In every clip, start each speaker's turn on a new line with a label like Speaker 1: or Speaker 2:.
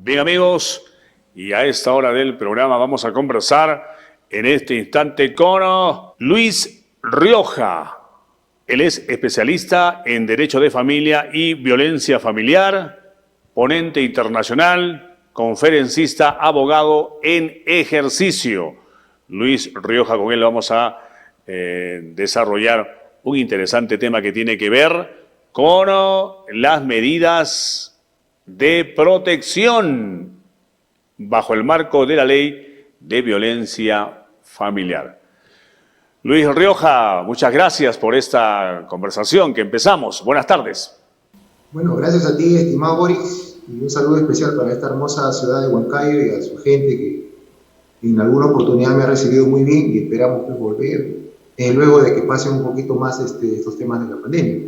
Speaker 1: Bien, amigos, y a esta hora del programa vamos a conversar en este instante con Luis Rioja. Él es especialista en Derecho de Familia y Violencia Familiar, ponente internacional, conferencista, abogado en ejercicio. Luis Rioja, con él vamos a desarrollar un interesante tema que tiene que ver con las medidas de protección bajo el marco de la ley de violencia familiar. Luis Rioja, muchas gracias por esta conversación que empezamos. Buenas tardes.
Speaker 2: Bueno, gracias a ti, estimado Boris, y un saludo especial para esta hermosa ciudad de Huancayo y a su gente que en alguna oportunidad me ha recibido muy bien y esperamos pues, volver luego de que pasen un poquito más estos temas de la pandemia.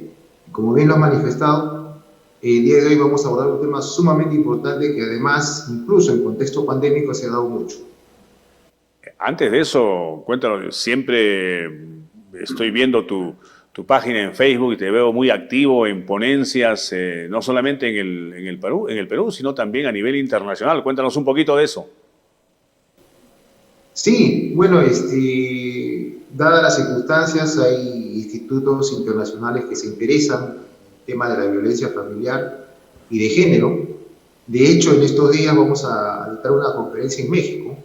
Speaker 2: Como bien lo has manifestado, el día de hoy vamos a abordar un tema sumamente importante que además, incluso en contexto pandémico, se ha dado mucho.
Speaker 1: Antes de eso, cuéntanos, siempre estoy viendo tu página en Facebook y te veo muy activo en ponencias, no solamente en el Perú, sino también a nivel internacional. Cuéntanos un poquito de eso.
Speaker 2: Sí, bueno, dadas las circunstancias, hay institutos internacionales que se interesan en el tema de la violencia familiar y de género. De hecho, en estos días vamos a dictar una conferencia en México.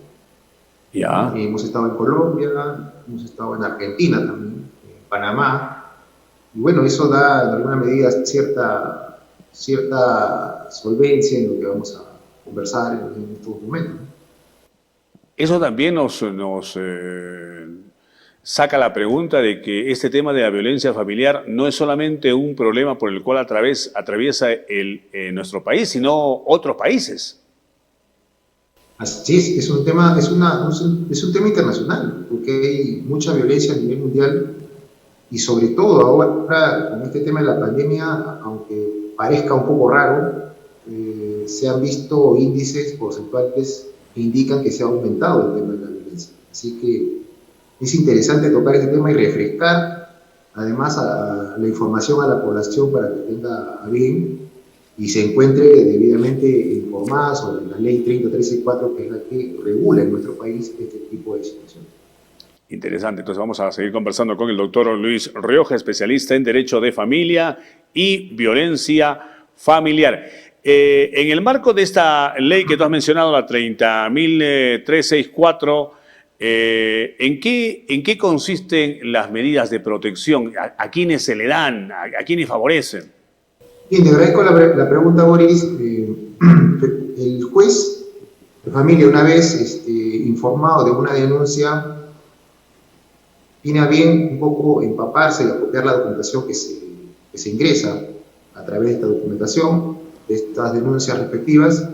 Speaker 1: Ya.
Speaker 2: Hemos estado en Colombia, hemos estado en Argentina también, en Panamá. Y bueno, eso da en alguna medida cierta solvencia en lo que vamos a conversar en estos momentos.
Speaker 1: Eso también nos saca la pregunta de que este tema de la violencia familiar no es solamente un problema por el cual atraviesa nuestro país, sino otros países.
Speaker 2: Así es un tema, es un tema internacional, porque hay mucha violencia a nivel mundial y sobre todo ahora con este tema de la pandemia, aunque parezca un poco raro, se han visto índices porcentuales que indican que se ha aumentado el tema de la violencia. Así que es interesante tocar este tema y refrescar además a la información a la población para que tenga a bien y se encuentre debidamente informada sobre la ley 30.13.4, que es la que regula en nuestro país este tipo de situaciones.
Speaker 1: Interesante, entonces vamos a seguir conversando con el doctor Luis Rioja, especialista en Derecho de Familia y Violencia Familiar. En el marco de esta ley que tú has mencionado, la 30.364, ¿en qué consisten las medidas de protección? ¿A quiénes se le dan? ¿A quiénes favorecen?
Speaker 2: Bien, te agradezco la pregunta, Boris. El juez de familia, una vez informado de una denuncia, tiene a bien un poco empaparse y apropiar la documentación que se ingresa a través de esta documentación, de estas denuncias respectivas,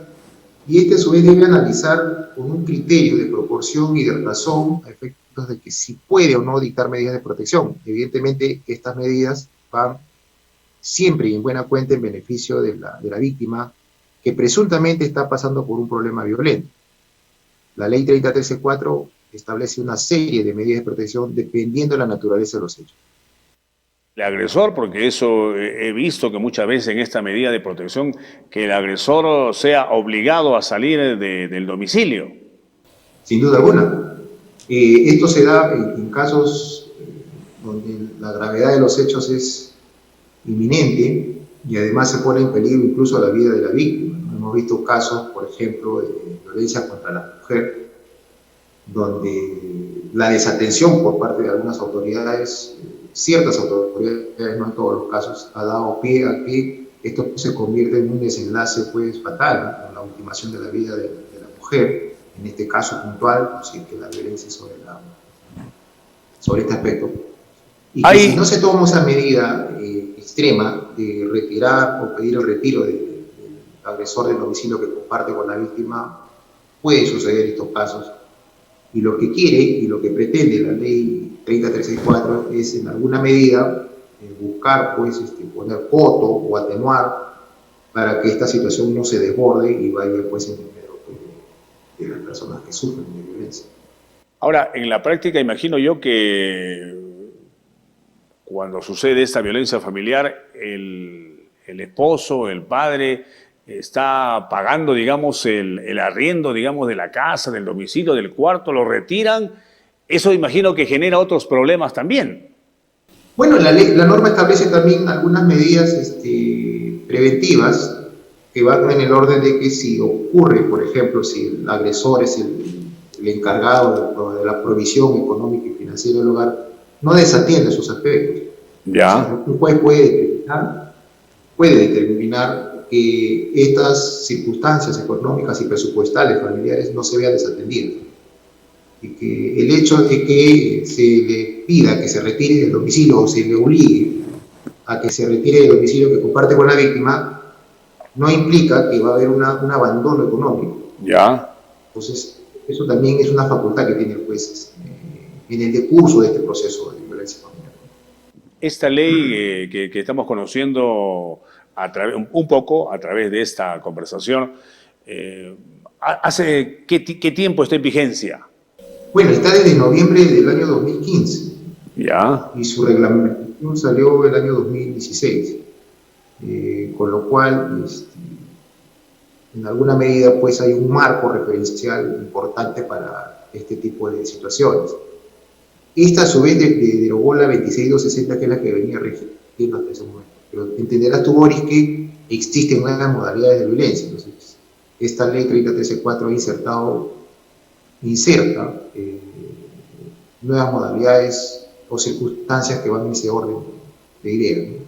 Speaker 2: y a su vez debe analizar con un criterio de proporción y de razón a efectos de que si puede o no dictar medidas de protección. Evidentemente, estas medidas van siempre y en buena cuenta en beneficio de la víctima que presuntamente está pasando por un problema violento. La ley 30.13.4 establece una serie de medidas de protección dependiendo de la naturaleza de los hechos.
Speaker 1: El agresor, porque eso he visto que muchas veces en esta medida de protección, que el agresor sea obligado a salir del domicilio.
Speaker 2: Sin duda alguna. Esto se da en casos donde la gravedad de los hechos es inminente y además se pone en peligro incluso la vida de la víctima. Hemos visto casos, por ejemplo, de violencia contra la mujer, donde la desatención por parte de algunas autoridades, ciertas autoridades, no en todos los casos, ha dado pie a que esto se convierte en un desenlace pues, fatal, con la ultimación de la vida de la mujer, en este caso puntual, si es que la violencia sobre este aspecto. Y que si no se toma esa medida extrema de retirar o pedir el retiro del agresor del domicilio que comparte con la víctima, pueden suceder estos casos. Y lo que quiere y lo que pretende la ley 30.364 es en alguna medida buscar pues, poner coto o atenuar para que esta situación no se desborde y vaya pues, en dinero de las personas que sufren de violencia.
Speaker 1: Ahora, en la práctica imagino yo que cuando sucede esta violencia familiar, el esposo, el padre, está pagando, digamos, el arriendo, digamos, de la casa, del domicilio, del cuarto, lo retiran. Eso imagino que genera otros problemas también.
Speaker 2: Bueno, la norma establece también algunas medidas preventivas que van en el orden de que si ocurre, por ejemplo, si el agresor es el encargado de la provisión económica y financiera del hogar, no desatiende esos aspectos. O sea,
Speaker 1: Ya.
Speaker 2: un juez puede determinar que estas circunstancias económicas y presupuestales familiares no se vean desatendidas. Y que el hecho de que se le pida que se retire del domicilio o se le obligue a que se retire del domicilio que comparte con la víctima, no implica que va a haber un abandono económico.
Speaker 1: Ya.
Speaker 2: Entonces, eso también es una facultad que tiene el juez en el decurso de este proceso de violencia familiar.
Speaker 1: Esta ley que estamos conociendo un poco a través de esta conversación, ¿hace qué tiempo está en vigencia?
Speaker 2: Bueno, está desde noviembre del año 2015
Speaker 1: Ya.
Speaker 2: y su reglamentación salió el año 2016, con lo cual en alguna medida pues hay un marco referencial importante para este tipo de situaciones. Esta a su vez derogó la 26260, que es la que venía regiendo hasta ese momento. Pero entenderás tú, Boris, que existen nuevas modalidades de violencia. Entonces, esta ley 30134 inserta nuevas modalidades o circunstancias que van en ese orden de ideas, ¿no?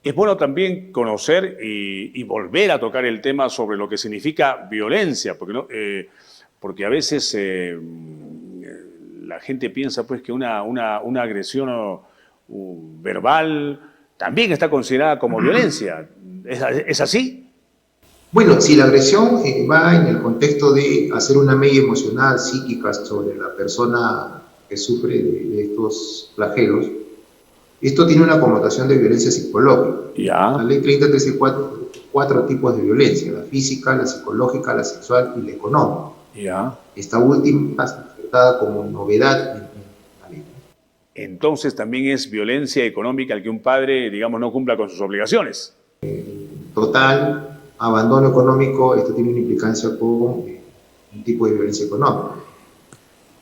Speaker 1: Es bueno también conocer y volver a tocar el tema sobre lo que significa violencia, porque, no, porque a veces la gente piensa pues que una agresión verbal también está considerada como violencia. ¿Es así?
Speaker 2: Bueno, si la agresión va en el contexto de hacer una mella emocional, psíquica sobre la persona que sufre de estos flagelos, esto tiene una connotación de violencia psicológica. La
Speaker 1: Ya,
Speaker 2: ley 3034 cuatro tipos de violencia: la física, la psicológica, la sexual y la económica.
Speaker 1: ya.
Speaker 2: Esta última está insertada como novedad en la ley.
Speaker 1: Entonces también es violencia económica el que un padre, digamos, no cumpla con sus obligaciones.
Speaker 2: Total, abandono económico, esto tiene una implicancia con un tipo de violencia económica.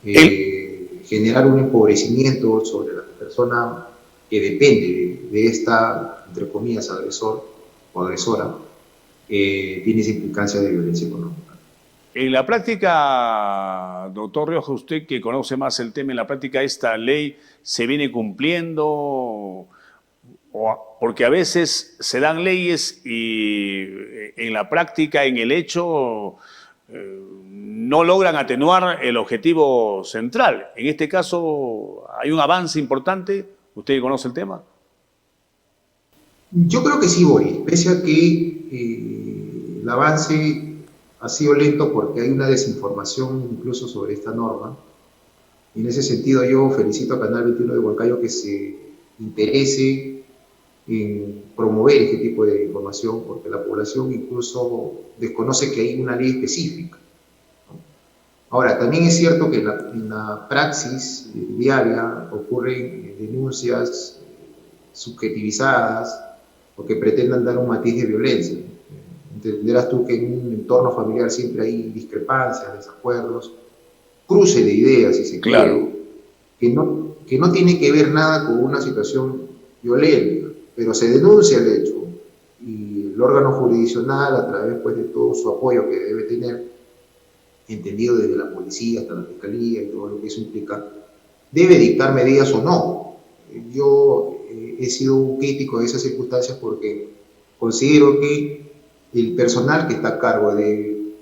Speaker 1: El,
Speaker 2: Generar un empobrecimiento sobre la persona que depende de esta, entre comillas, agresor o agresora, tiene esa implicancia de violencia económica.
Speaker 1: En la práctica, doctor Rioja, usted que conoce más el tema, en la práctica esta ley se viene cumpliendo, porque a veces se dan leyes y en la práctica, en el hecho, no logran atenuar el objetivo central. En este caso, hay un avance importante, usted que conoce el tema.
Speaker 2: Yo creo que sí, Boris, pese a que el avance ha sido lento porque hay una desinformación incluso sobre esta norma. Y en ese sentido yo felicito a Canal 21 de Huancayo que se interese en promover este tipo de información, porque la población incluso desconoce que hay una ley específica, ¿no? Ahora, también es cierto que en la praxis diaria ocurren denuncias subjetivizadas o que pretendan dar un matiz de violencia. Entenderás tú que en un entorno familiar siempre hay discrepancias, desacuerdos, cruce de ideas, si se
Speaker 1: Claro.
Speaker 2: quiere, que no tiene que ver nada con una situación violenta, pero se denuncia el hecho y el órgano jurisdiccional, a través pues, de todo su apoyo que debe tener, entendido desde la policía hasta la fiscalía y todo lo que eso implica, debe dictar medidas o no. Yo he sido un crítico de esas circunstancias porque considero que el personal que está a cargo de,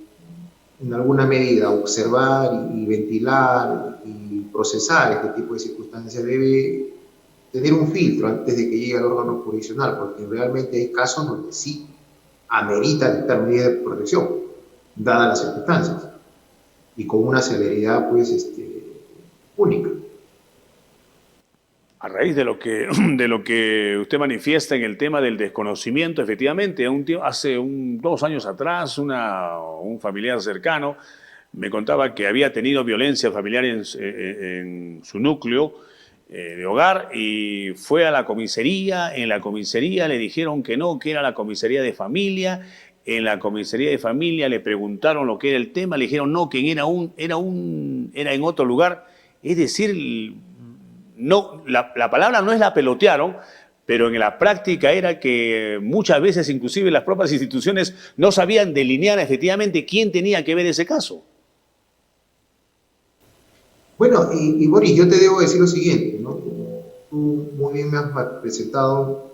Speaker 2: en alguna medida, observar y ventilar y procesar este tipo de circunstancias debe tener un filtro antes de que llegue al órgano jurisdiccional, porque realmente hay casos donde sí amerita dictar medidas de protección, dadas las circunstancias, y con una celeridad pues única.
Speaker 1: A raíz de lo que usted manifiesta en el tema del desconocimiento, efectivamente, hace 2 años atrás, un familiar cercano me contaba que había tenido violencia familiar en su núcleo de hogar y fue a la comisaría. En la comisaría le dijeron que no, que era la comisaría de familia en la comisaría de familia, le preguntaron lo que era el tema, le dijeron no, que era en otro lugar. Es decir, no, la palabra no es la pelotearon, pero en la práctica era que muchas veces inclusive las propias instituciones no sabían delinear efectivamente quién tenía que ver ese caso.
Speaker 2: Bueno, y Boris, yo te debo decir lo siguiente, ¿no? Como tú muy bien me has presentado,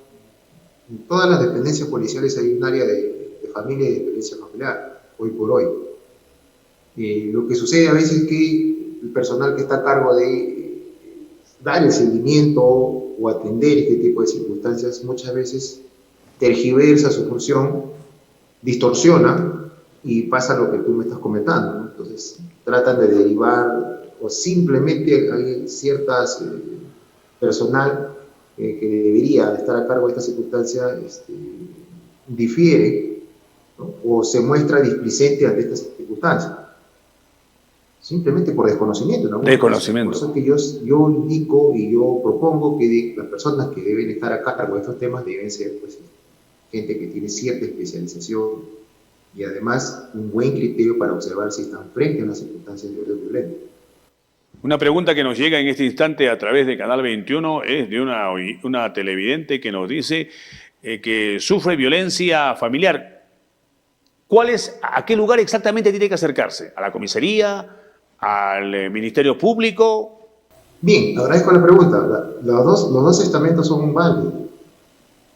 Speaker 2: en todas las dependencias policiales hay un área de familia y de violencia familiar, hoy por hoy. Lo que sucede a veces es que el personal que está a cargo de dar el seguimiento o atender este tipo de circunstancias muchas veces tergiversa su función, distorsiona y pasa lo que tú me estás comentando, ¿no? Entonces tratan de derivar o simplemente hay ciertas personal que debería estar a cargo de esta circunstancia difiere, ¿no? O se muestra displicente ante estas circunstancias. Simplemente por desconocimiento. ¿No?
Speaker 1: Desconocimiento.
Speaker 2: Por eso es que yo indico y yo propongo que las personas que deben estar a cargo de estos temas deben ser pues, gente que tiene cierta especialización y además un buen criterio para observar si están frente a una circunstancia de orden violento.
Speaker 1: Una pregunta que nos llega en este instante a través de Canal 21 es de una televidente que nos dice que sufre violencia familiar. ¿A qué lugar exactamente tiene que acercarse? ¿A la comisaría? ¿Al Ministerio Público?
Speaker 2: Bien, agradezco la pregunta. Los dos estamentos son válidos.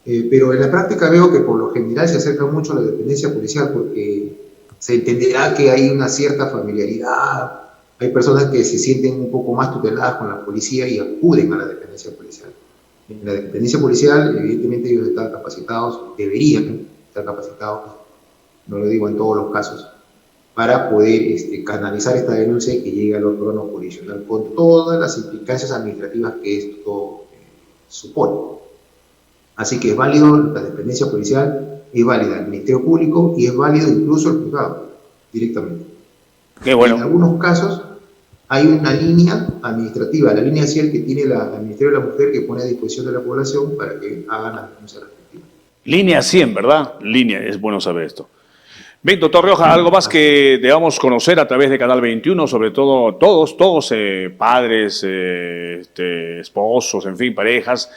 Speaker 2: Pero en la práctica veo que por lo general se acerca mucho a la dependencia policial porque se entenderá que hay una cierta familiaridad, hay personas que se sienten un poco más tuteladas con la policía y acuden a la dependencia policial. En la dependencia policial, evidentemente ellos están capacitados, deberían estar capacitados, no lo digo en todos los casos, para poder canalizar esta denuncia y que llegue al órgano jurisdiccional con todas las implicancias administrativas que esto supone. Así que es válido la dependencia policial, es válida el Ministerio Público y es válido incluso el juzgado directamente.
Speaker 1: Qué bueno.
Speaker 2: En algunos casos hay una línea administrativa, la línea CIEL que tiene el Ministerio de la Mujer que pone a disposición de la población para que hagan la denuncia respectiva.
Speaker 1: Línea 100, ¿verdad? Línea, es bueno saber esto. Bien, doctor Rioja, algo más que debamos conocer a través de Canal 21, sobre todo todos, padres, esposos, en fin, parejas,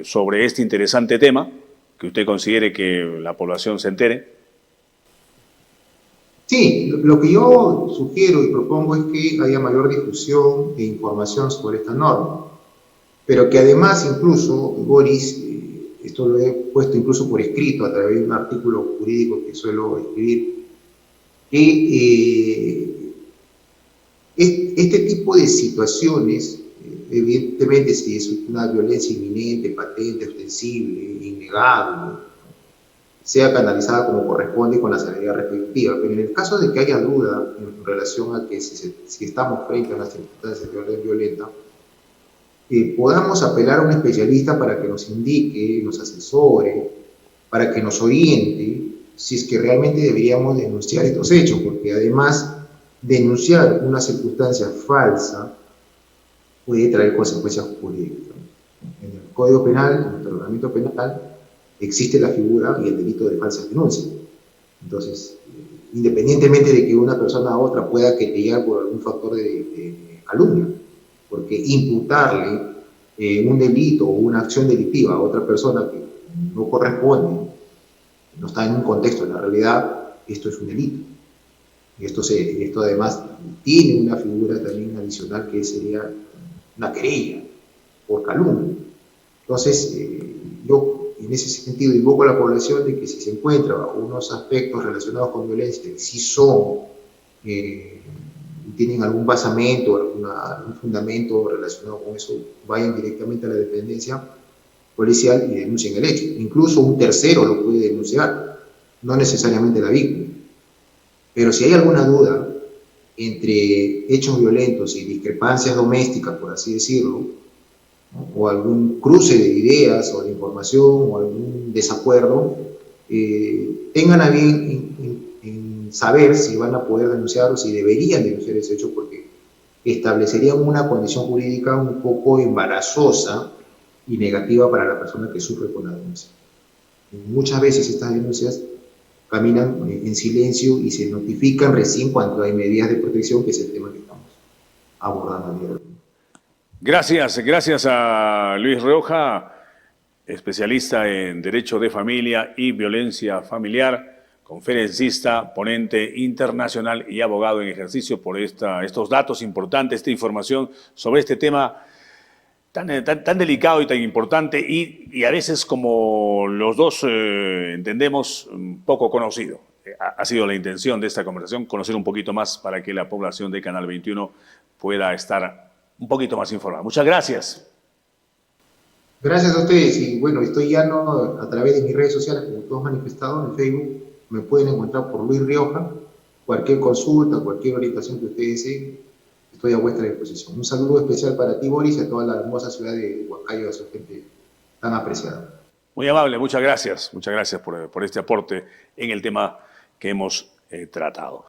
Speaker 1: sobre este interesante tema, que usted considere que la población se entere.
Speaker 2: Sí, lo que yo sugiero y propongo es que haya mayor difusión e información sobre esta norma, pero que además incluso, Boris, esto lo he puesto incluso por escrito a través de un artículo jurídico que suelo escribir, que este tipo de situaciones, evidentemente si es una violencia inminente, patente, ostensible, innegable, sea canalizada como corresponde con la celeridad respectiva. Pero en el caso de que haya duda en relación a que si estamos frente a una circunstancia de orden violenta, podamos apelar a un especialista para que nos indique, nos asesore, para que nos oriente si es que realmente deberíamos denunciar estos hechos, porque además denunciar una circunstancia falsa puede traer consecuencias jurídicas. En el Código Penal, en el ordenamiento penal, existe la figura y el delito de falsa denuncia. Entonces, independientemente de que una persona a otra pueda querellar por algún factor de calumnia, porque imputarle un delito o una acción delictiva a otra persona que no corresponde, no está en un contexto de la realidad, esto es un delito. Y esto además tiene una figura también adicional que sería una querella por calumnia. Entonces, yo en ese sentido invoco a la población de que si se encuentra unos aspectos relacionados con violencia que sí son, tienen algún basamento, algún fundamento relacionado con eso, vayan directamente a la dependencia policial y denuncien el hecho. Incluso un tercero lo puede denunciar, no necesariamente la víctima. Pero si hay alguna duda entre hechos violentos y discrepancias domésticas, por así decirlo, ¿no? O algún cruce de ideas o de información o algún desacuerdo, tengan a bien en saber si van a poder denunciar o si deberían denunciar ese hecho, porque establecerían una condición jurídica un poco embarazosa y negativa para la persona que sufre con la denuncia. Muchas veces estas denuncias caminan en silencio y se notifican recién cuando hay medidas de protección, que es el tema que estamos abordando a día de hoy.
Speaker 1: Gracias a Luis Rioja, especialista en Derecho de Familia y Violencia Familiar, conferencista, ponente internacional y abogado en ejercicio, por estos datos importantes, esta información sobre este tema tan delicado y tan importante y a veces, como los dos entendemos, poco conocido. Ha sido la intención de esta conversación, conocer un poquito más para que la población de Canal 21 pueda estar un poquito más informada. Muchas gracias.
Speaker 2: Gracias a ustedes, y bueno, estoy llano a través de mis redes sociales, como todos manifestados, en Facebook me pueden encontrar por Luis Rioja. Cualquier consulta, cualquier orientación que ustedes deseen, estoy a vuestra disposición. Un saludo especial para ti, Boris, y a toda la hermosa ciudad de Huancayo, a su gente tan apreciada.
Speaker 1: Muy amable, muchas gracias por este aporte en el tema que hemos tratado.